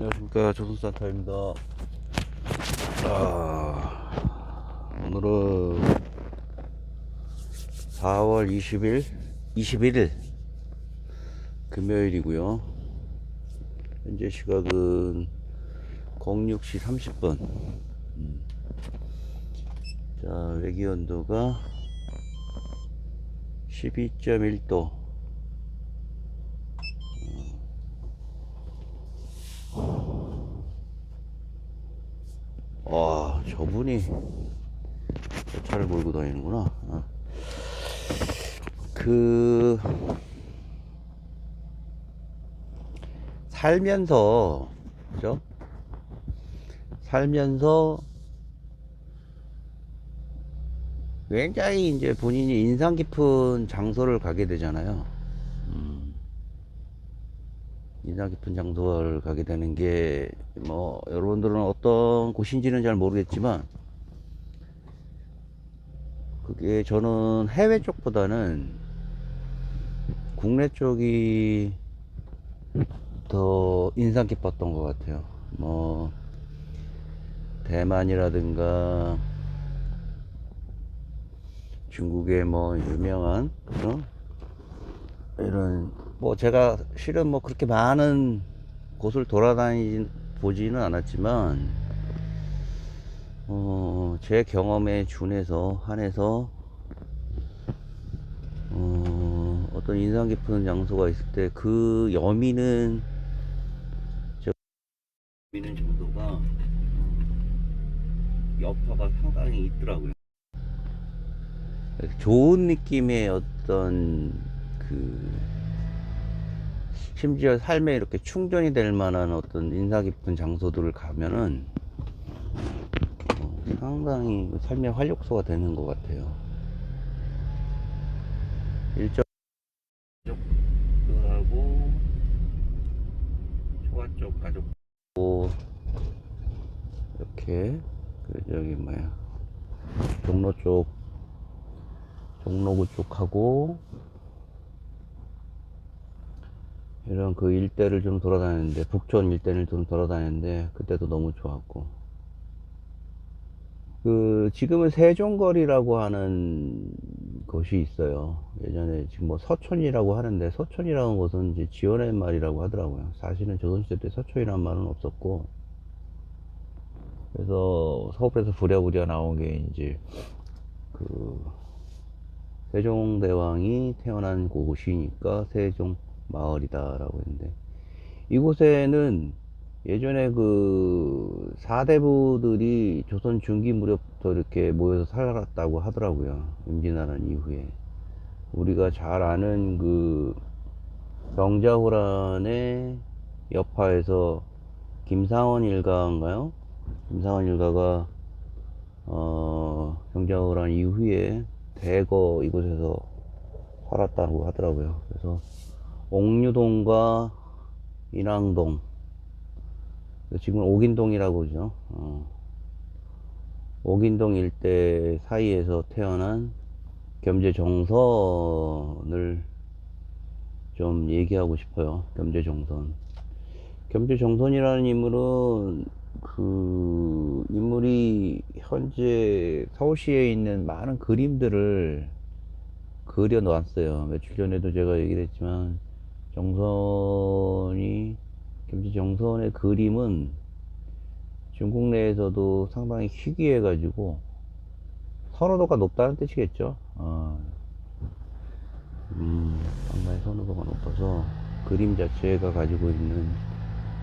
안녕하십니까, 조선산타입니다. 오늘은 4월 21일 금요일이고요. 현재 시각은 06시 30분. 자, 외기 온도가 12.1도. 와, 저분이 저 차를 몰고 다니는구나. 그 살면서, 그죠? 살면서 굉장히 이제 본인이 인상 깊은 장소를 가게 되잖아요. 인상 깊은 장소를 가게 되는 게, 뭐, 여러분들은 어떤 곳인지는 잘 모르겠지만, 그게 저는 해외 쪽보다는 국내 쪽이 더 인상 깊었던 것 같아요. 뭐, 대만이라든가, 중국의 뭐, 유명한, 이런, 뭐, 제가 실은 뭐, 그렇게 많은 곳을 보지는 않았지만, 제 경험에 한해서, 어떤 인상 깊은 장소가 있을 때 그 여미는 정도가 여파가 상당히 있더라고요. 좋은 느낌의 어떤 그 심지어 삶에 이렇게 충전이 될 만한 어떤 인상 깊은 장소들을 가면은 상당히 삶의 활력소가 되는 것 같아요. 일정 가족들하고 초가 쪽 가족 이렇게 그 저기 뭐야 종로 쪽 종로구 쪽하고 이런 그 일대를 좀 돌아다녔는데 북촌 일대를 좀 돌아다녔는데 그때도 너무 좋았고 그 지금은 세종거리라고 하는 곳이 있어요. 예전에 지금 뭐 서촌이라고 하는데 서촌이라는 곳은 이제 지어낸 말이라고 하더라고요. 사실은 조선시대 때 서촌이라는 말은 없었고 그래서 서울에서 부랴부랴 나온 게 이제 그 세종대왕이 태어난 곳이니까 세종 마을이다라고 했는데 이곳에는 예전에 그 사대부들이 조선 중기 무렵부터 이렇게 모여서 살았다고 하더라고요. 임진왜란 이후에 우리가 잘 아는 그 병자호란의 여파에서 김상원 일가인가요? 김상원 일가가 병자호란 이후에 대거 이곳에서 살았다고 하더라고요. 그래서 옥류동과 인왕동, 지금 옥인동이라고 그러죠. 옥인동 일대 사이에서 태어난 겸재정선을 좀 얘기하고 싶어요. 겸재정선. 겸재정선이라는 인물은 그 인물이 현재 서울시에 있는 많은 그림들을 그려 놨어요. 며칠 전에도 제가 얘기를 했지만 정선이 겸재정선의 그림은 중국 내에서도 상당히 희귀해가지고 선호도가 높다는 뜻이겠죠. 상당히 선호도가 높아서 그림 자체가 가지고 있는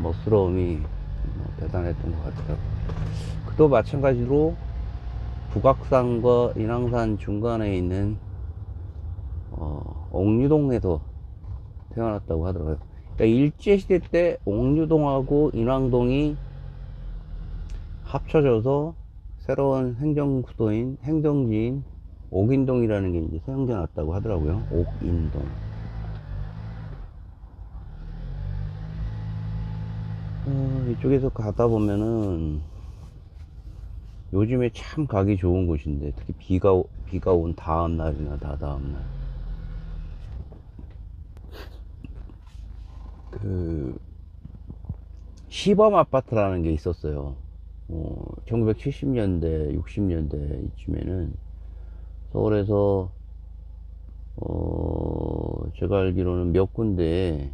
멋스러움이 대단했던 것 같더라고요. 그도 마찬가지로 북악산과 인왕산 중간에 있는 옥류동에서 태어났다고 하더라고요. 그러니까 일제시대 때 옥류동하고 인왕동이 합쳐져서 새로운 행정구도인 행정지인 옥인동이라는 게 이제 생겨났다고 하더라고요. 옥인동. 이쪽에서 가다 보면은 요즘에 참 가기 좋은 곳인데 특히 비가 온 다음 날이나 다다음 날 그 시범 아파트라는 게 있었어요. 1970년대, 60년대 이쯤에는 서울에서 제가 알기로는 몇 군데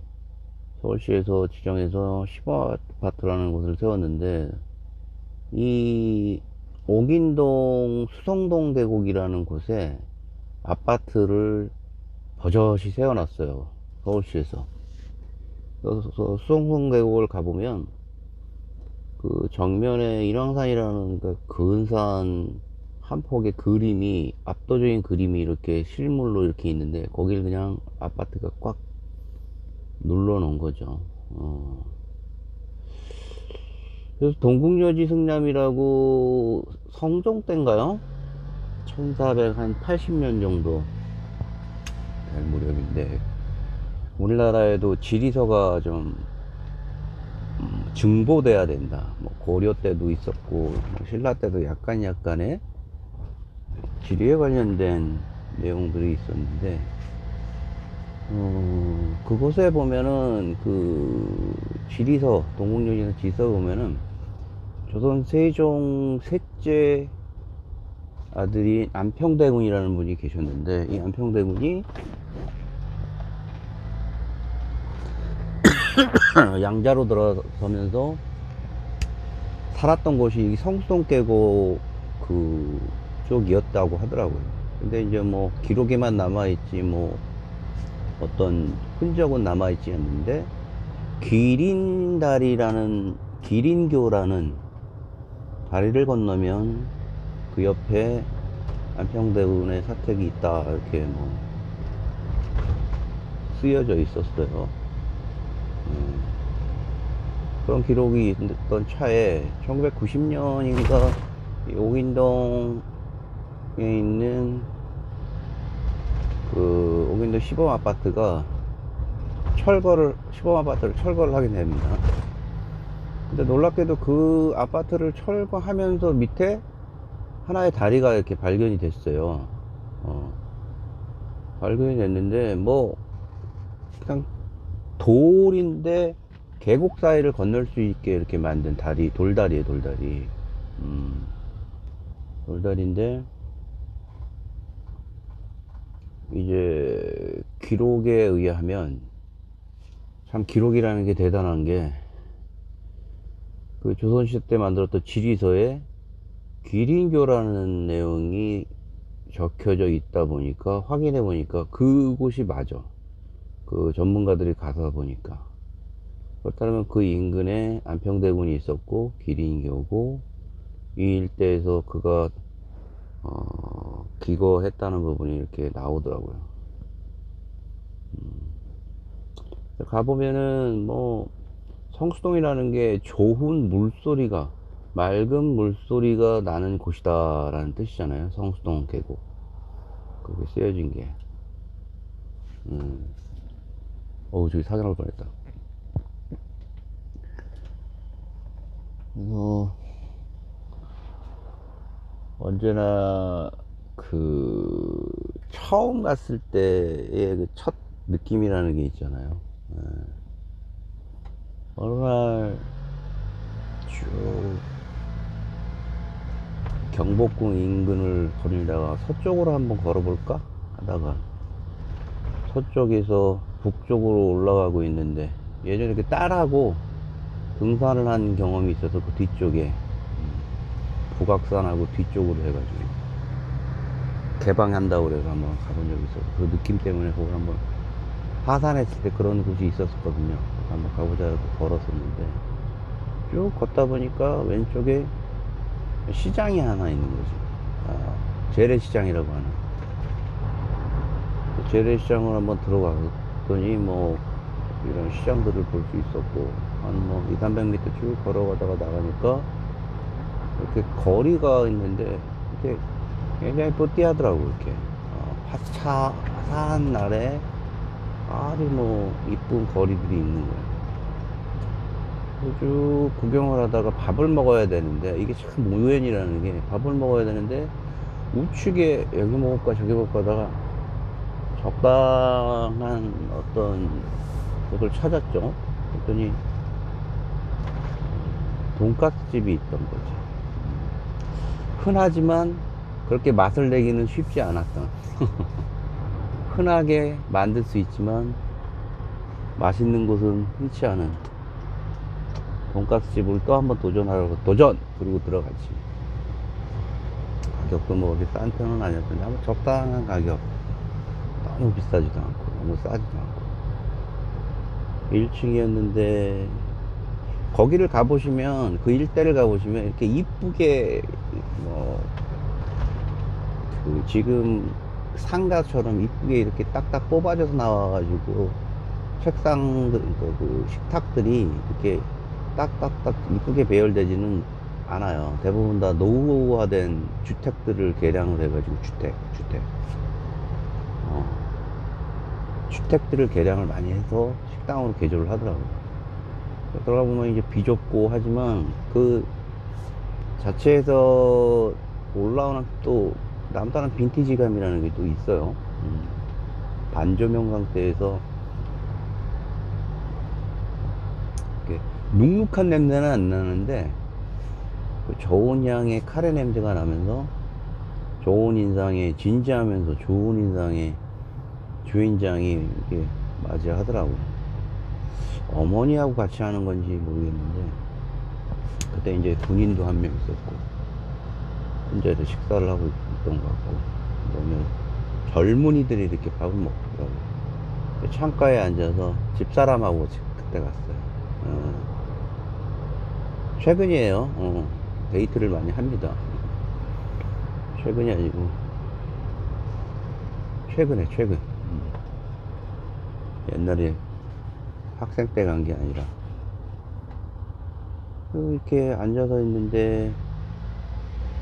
서울시에서 지정해서 시범 아파트라는 곳을 세웠는데, 이 옥인동 수성동 계곡이라는 곳에 아파트를 버젓이 세워놨어요. 서울시에서. 그래서 수성동 계곡을 가보면 그 정면에 인왕산이라는 그 근산 한 폭의 그림이, 압도적인 그림이 이렇게 실물로 이렇게 있는데, 거길 그냥 아파트가 꽉 눌러 놓은 거죠. 그래서 동국여지 승남이라고 성종 때인가요? 1480년 정도 될 무렵인데, 우리나라에도 지리서가 좀 증보돼야 된다. 뭐 고려 때도 있었고, 뭐 신라 때도 약간의 지리에 관련된 내용들이 있었는데, 그곳에 보면은 그 지리서, 동국여지서 지리서 보면은 조선 세종 셋째 아들이 안평대군이라는 분이 계셨는데, 이 안평대군이 양자로 들어서면서 살았던 곳이 성수동 계곡 그 쪽이었다고 하더라고요. 근데 이제 뭐 기록에만 남아있지 뭐 어떤 흔적은 남아있지 않는데, 기린교라는 다리를 건너면 그 옆에 안평대군의 사택이 있다, 이렇게 뭐 쓰여져 있었어요. 그런 기록이 있던 차에 1990년인가 옥인동에 있는 그 옥인동 시범 아파트가 시범 아파트를 철거를 하게 됩니다. 근데 놀랍게도 그 아파트를 철거하면서 밑에 하나의 다리가 이렇게 발견이 됐어요. 발견이 됐는데, 뭐 그냥 돌인데 계곡 사이를 건널 수 있게 이렇게 만든 다리, 돌다리에 돌다리. 돌다리인데, 이제 기록에 의하면, 참 기록이라는 게 대단한 게, 그 조선시대 때 만들었던 지리서에 기린교라는 내용이 적혀져 있다 보니까, 확인해 보니까 그곳이 맞아. 그 전문가들이 가서 보니까. 그렇다면 그 인근에 안평대군이 있었고, 기린교고, 이 일대에서 그가 기거했다는 부분이 이렇게 나오더라고요. 가보면은 뭐 성수동이라는 게 좋은 물소리가, 맑은 물소리가 나는 곳이다 라는 뜻이잖아요. 성수동 계곡 그게 쓰여진 게. 저기 사고 날 뻔했다. 그래서 언제나 그 처음 갔을 때의 그 첫 느낌이라는 게 있잖아요. 어느 날 쭉 경복궁 인근을 거닐다가 서쪽으로 한번 걸어볼까 하다가 서쪽에서 북쪽으로 올라가고 있는데, 예전에 그 딸하고 등산을 한 경험이 있어서 그 뒤쪽에 북악산하고 뒤쪽으로 해가지고 개방한다고 그래서 한번 가본 적이 있어서, 그 느낌 때문에 거기 한번 하산했을 때 그런 곳이 있었거든요. 한번 가보자 해서 걸었었는데, 쭉 걷다 보니까 왼쪽에 시장이 하나 있는 거지. 재래시장이라고 하는. 재래시장을 한번 들어갔더니 뭐 이런 시장들을 볼 수 있었고, 한 뭐 2, 300m 쭉 걸어가다가 나가니까 이렇게 거리가 있는데, 이렇게 굉장히 뿌띠하더라고. 이렇게 화사한 날에 아주 뭐 이쁜 거리들이 있는 거예요. 쭉 구경을 하다가 밥을 먹어야 되는데, 이게 참 우연이라는 게, 밥을 먹어야 되는데 우측에 여기 먹을까 저기 먹을까 하다가 적당한 어떤 곳을 찾았죠. 그랬더니 돈가스집이 있던 거지. 흔하지만 그렇게 맛을 내기는 쉽지 않았던. 흔하게 만들 수 있지만 맛있는 곳은 흔치 않은 돈가스집을 또 한번 도전하려고 도전! 그리고 들어갔지. 가격도 뭐 그렇게 싼 편은 아니었는데 한번 적당한 가격. 너무 비싸지도 않고 너무 싸지도 않고 1층이었는데, 거기를 가보시면, 그 일대를 가보시면 이렇게 이쁘게 뭐 그 지금 상가처럼 이쁘게 이렇게 딱딱 뽑아져서 나와가지고 책상들, 그 식탁들이 이렇게 딱딱딱 이쁘게 배열되지는 않아요. 대부분 다 노후화된 주택들을 개량을 해가지고 어, 주택들을 개량을 많이 해서 식당으로 개조를 하더라고요. 그러다 보면 이제 비좁고 하지만 그 자체에서 올라오는 또 남다른 빈티지감이라는 게 또 있어요. 반조명 상태에서 이렇게 눅눅한 냄새는 안 나는데 그 좋은 향의 카레 냄새가 나면서 좋은 인상에 진지하면서 좋은 인상의 주인장이 이렇게 맞이하더라고요. 어머니하고 같이 하는 건지 모르겠는데 그때 이제 군인도 한 명 있었고 혼자서 식사를 하고 있던 것 같고, 그러면 젊은이들이 이렇게 밥을 먹더라고요. 창가에 앉아서 집사람하고 그때 갔어요. 최근이에요. 데이트를 많이 합니다. 최근이 아니고 최근. 옛날에 학생 때 간 게 아니라. 이렇게 앉아서 있는데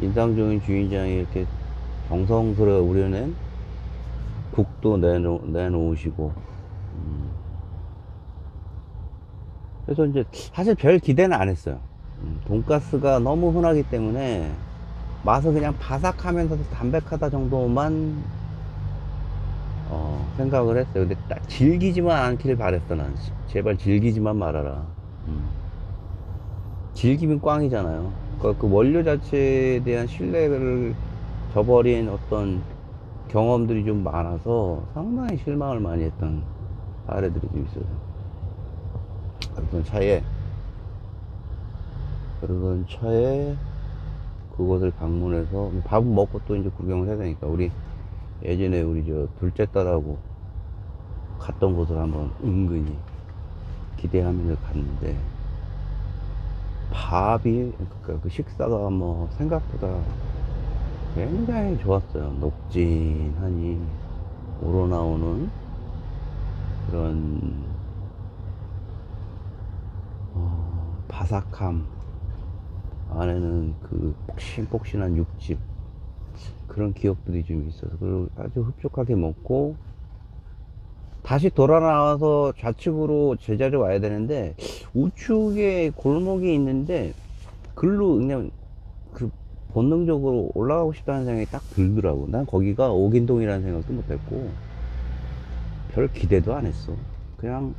인상 좋은 주인장이 이렇게 정성스레 우려낸 국도 내놓으시고, 그래서 이제 사실 별 기대는 안 했어요. 돈가스가 너무 흔하기 때문에 맛은 그냥 바삭하면서도 담백하다 정도만 생각을 했어요. 근데 딱 질기지만 않길 바랬어. 난 제발 질기지만 말아라. 질기면 꽝이잖아요. 그 원료 자체에 대한 신뢰를 저버린 어떤 경험들이 좀 많아서 상당히 실망을 많이 했던 사례들이 좀 있어요. 그러던 차에 그곳을 방문해서 밥은 먹고 또 이제 구경을 해야 되니까, 우리 예전에 우리 저 둘째 딸하고 갔던 곳을 한번 은근히 기대하면서 갔는데, 밥이, 그러니까 그 식사가 뭐 생각보다 굉장히 좋았어요. 녹진하니 우러나오는 그런 바삭함, 안에는 그 폭신폭신한 육즙, 그런 기억들이 좀 있어서, 그리고 아주 흡족하게 먹고 다시 돌아 나와서 좌측으로 제자리에 와야 되는데 우측에 골목이 있는데 글로 그냥 그 본능적으로 올라가고 싶다는 생각이 딱 들더라고. 난 거기가 옥인동이라는 생각도 못했고 별 기대도 안 했어. 그냥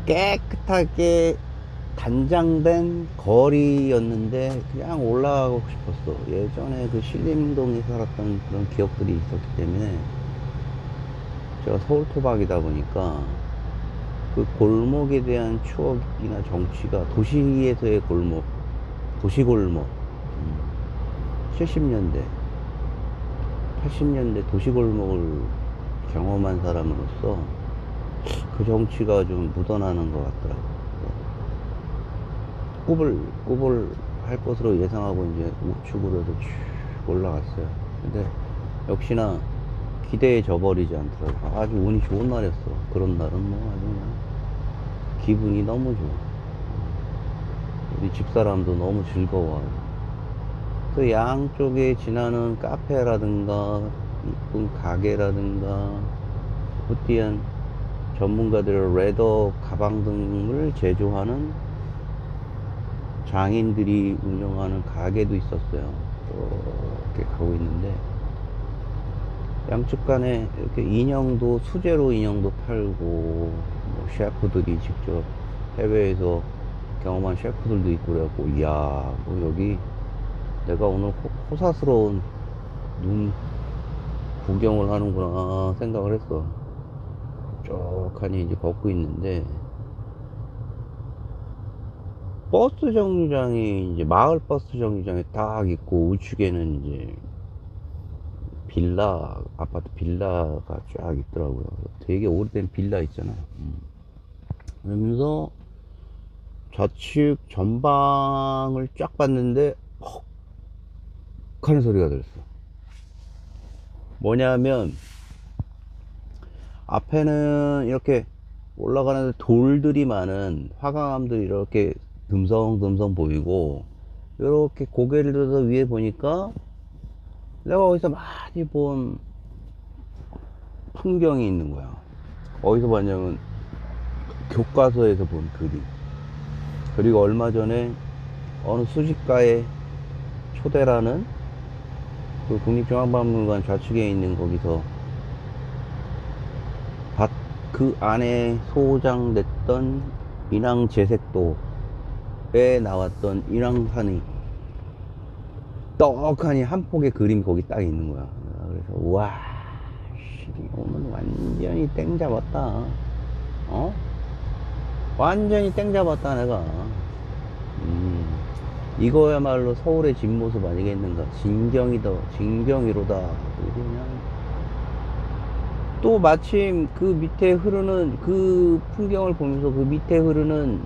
깨끗하게 단장된 거리였는데 그냥 올라가고 싶었어. 예전에 그 신림동에 살았던 그런 기억들이 있었기 때문에, 제가 서울 토박이다 보니까 그 골목에 대한 추억이나 정취가 도시에서의 골목, 도시골목, 70년대, 80년대 도시골목을 경험한 사람으로서 그 정취가 좀 묻어나는 것 같더라고요. 꾸불 할 것으로 예상하고 이제 우측으로 해서 쭉 올라갔어요. 근데 역시나 기대에 져버리지 않더라고요. 아주 운이 좋은 날이었어. 그런 날은 뭐 아주 그냥 기분이 너무 좋아. 우리 집사람도 너무 즐거워하고, 그 양쪽에 지나는 카페라든가 이쁜 가게라든가 후띠한 전문가들의 레더 가방 등을 제조하는 장인들이 운영하는 가게도 있었어요. 이렇게 가고 있는데 양측 간에 이렇게 인형도, 수제로 인형도 팔고, 뭐 셰프들이 직접 해외에서 경험한 셰프들도 있고 그래갖고, 이야, 뭐 여기 내가 오늘 호사스러운 눈 구경을 하는구나 생각을 했어. 쭉 하니 이제 걷고 있는데, 버스 정류장이 이제 마을 버스 정류장에 딱 있고, 우측에는 이제 빌라, 아파트 빌라가 쫙 있더라고요. 되게 오래된 빌라 있잖아. 그러면서 좌측 전방을 쫙 봤는데 헉 하는 소리가 들었어. 뭐냐면 앞에는 이렇게 올라가는 돌들이 많은 화강암들이 이렇게 듬성듬성 보이고, 이렇게 고개를 들어서 위에 보니까 내가 어디서 많이 본 풍경이 있는 거야. 어디서 봤냐면 교과서에서 본 그림. 그리고 얼마 전에 어느 수집가의 초대라는 그 국립중앙박물관 좌측에 있는 거기서 그 안에 소장됐던 인왕제색도에 나왔던 인왕산이 떡하니 한 폭의 그림이 거기 딱 있는 거야. 그래서 와, 오늘 완전히 땡 잡았다. 어? 완전히 땡 잡았다 내가. 이거야말로 서울의 진모습 아니겠는가. 진경이로다. 그냥 또 마침 그 밑에 흐르는 그 풍경을 보면서 그 밑에 흐르는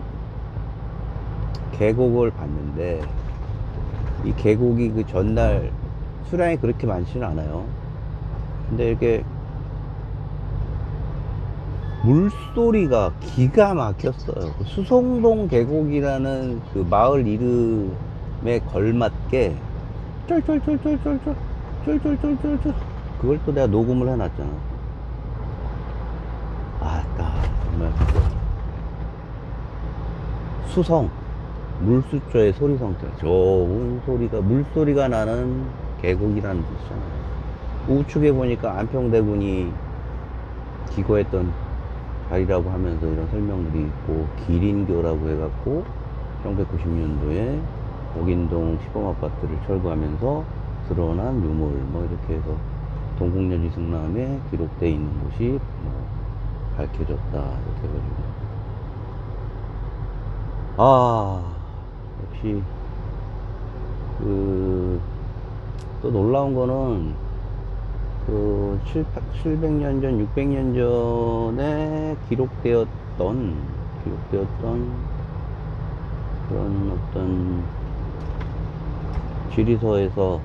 계곡을 봤는데, 이 계곡이 그 전날 수량이 그렇게 많지는 않아요. 근데 이렇게 물소리가 기가 막혔어요. 그 수송동 계곡이라는 그 마을 이름에 걸맞게 쫄쫄쫄쫄쫄쫄 쫄쫄쫄쫄쫄, 그걸 또 내가 녹음을 해놨잖아. 아따 정말 수성, 물수조의 소리 성태, 좋은 소리가, 물소리가 나는 계곡이라는 뜻이잖아요. 우측에 보니까 안평대군이 기거했던 자리라고 하면서 이런 설명들이 있고, 기린교라고 해갖고 1990년도에 옥인동 시범아파트를 철거하면서 드러난 유물, 뭐 이렇게 해서 동국여지 승람에 기록되어 있는 곳이 뭐 밝혀졌다, 이렇게 해가지고. 역시 또 놀라운 거는 그 700년 전, 600년 전에 기록되었던 그런 어떤 지리서에서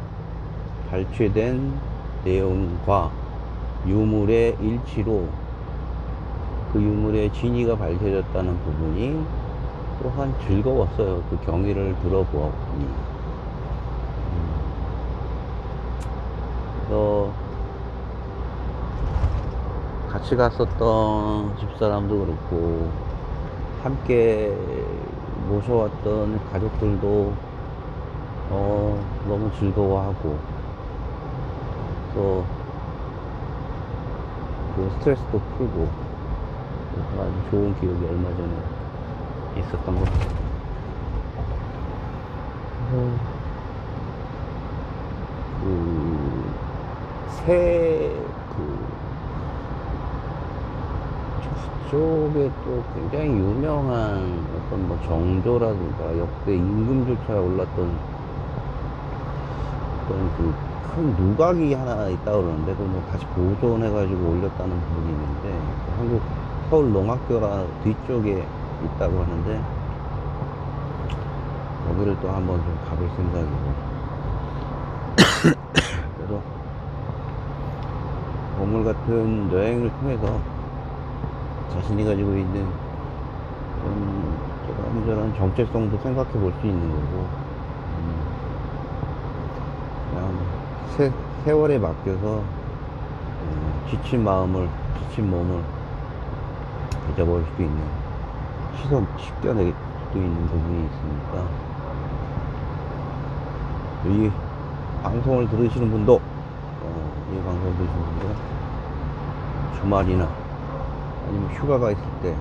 발췌된 내용과 유물의 일치로 그 유물의 진위가 밝혀졌다는 부분이 또한 즐거웠어요. 그 경위를 들어보았니. 그래서 같이 갔었던 집사람도 그렇고, 함께 모셔왔던 가족들도 너무 즐거워하고, 또 그 스트레스도 풀고, 아주 좋은 기억이 얼마 전에 있었던 것 같아요. 저쪽에 또 굉장히 유명한 어떤 뭐 정조라든가 역대 임금조차 올랐던 그런 그 큰 누각이 하나 있다고 그러는데, 그걸 뭐 다시 보존해가지고 올렸다는 부분이 있는데, 한국 서울 농학교라 뒤쪽에 있다고 하는데, 거기를 또 한번 좀 가볼 생각이고. 그래서 오늘 같은 여행을 통해서 자신이 가지고 있는 저런 정체성도 생각해 볼 수 있는 거고, 그냥 세월에 맡겨서 지친 몸을 잊어버릴 수도 있는, 씻겨낼 수도 있는 부분이 있으니까, 이 방송을 들으시는 분도 주말이나 아니면 휴가가 있을 때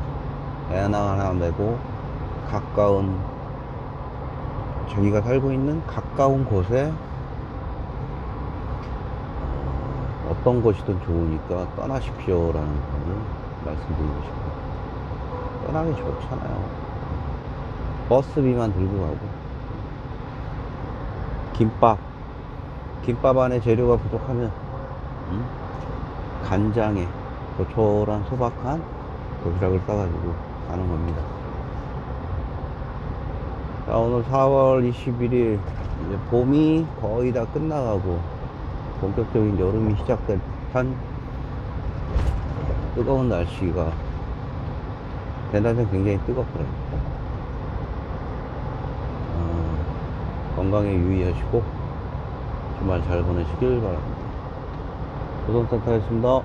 애 하나 메고 가까운, 자기가 살고 있는 가까운 곳에 어떤 것이든 좋으니까 떠나십시오라는 거를 말씀드리고 싶어요. 떠나기 좋잖아요. 버스비만 들고 가고, 김밥 안에 재료가 부족하면 간장에 조촐한 소박한 도시락을 싸가지고 가는 겁니다. 자, 오늘 4월 21일 이제 봄이 거의 다 끝나가고 본격적인 여름이 시작될 듯한 뜨거운 날씨가, 대낮엔 굉장히 뜨겁더라고요. 건강에 유의하시고 주말 잘 보내시길 바랍니다. 조선센터였습니다.